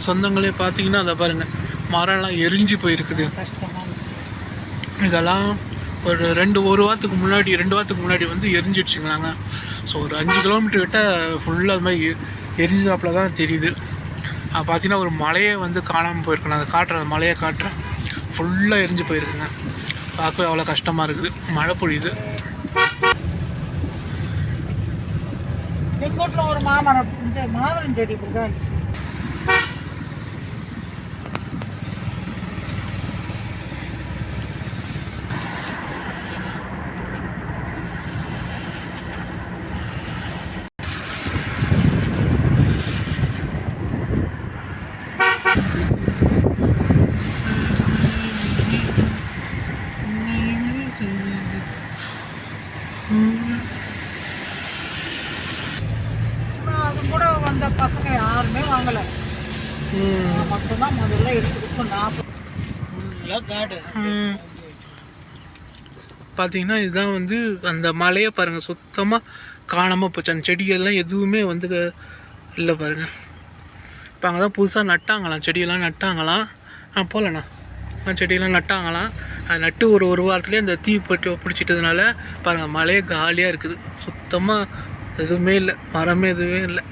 சொந்தங்களே பார்த்தீங்கன்னா அதை பாருங்கள், மரம்லாம் எரிஞ்சு போயிருக்குது. இதெல்லாம் ஒரு 2 வாரத்துக்கு முன்னாடி வந்து எரிஞ்சிடுச்சுங்களாங்க. ஸோ ஒரு 5 கிலோமீட்டர் கிட்ட ஃபுல்லாக அது மாதிரி எரிஞ்சாப்பில் தான் தெரியுது. பார்த்தீங்கன்னா ஒரு மலையே வந்து காணாமல் போயிருக்கு. நான் அதை காட்டுறேன், மலையை காட்டுறேன். ஃபுல்லாக எரிஞ்சு போயிருக்குங்க. பார்க்கவே அவ்வளோ கஷ்டமாக இருக்குது. மழை பொழியுது. செங்கோட்டில் ஒரு மாமரம் செடி இப்படி தான் இருந்துச்சு. அது கூட வந்த பசங்க யாருமே வாங்கலை. மட்டும்தான் முதல்ல எடுத்துக்கிட்டு 40 ஃபுல்லாக காடு. பார்த்தீங்கன்னா இதுதான் வந்து அந்த மலையை பாருங்கள், சுத்தமாக காணாமல் போச்சு. அந்த செடியெல்லாம் எதுவுமே வந்து இல்லை பாருங்கள். இப்போ அங்கே தான் புதுசாக நட்டாங்களாம், செடியெல்லாம் நட்டாங்களாம். போகலண்ணா, செடியெல்லாம் நட்டாங்களாம். அது நட்டு ஒரு வாரத்துலேயே அந்த தீ பிடிச்சிட்டதுனால பாருங்கள், மலையே காலியாக இருக்குது. சுத்தமாக எதுவுமே இல்லை, மரமே எதுவுமே இல்லை.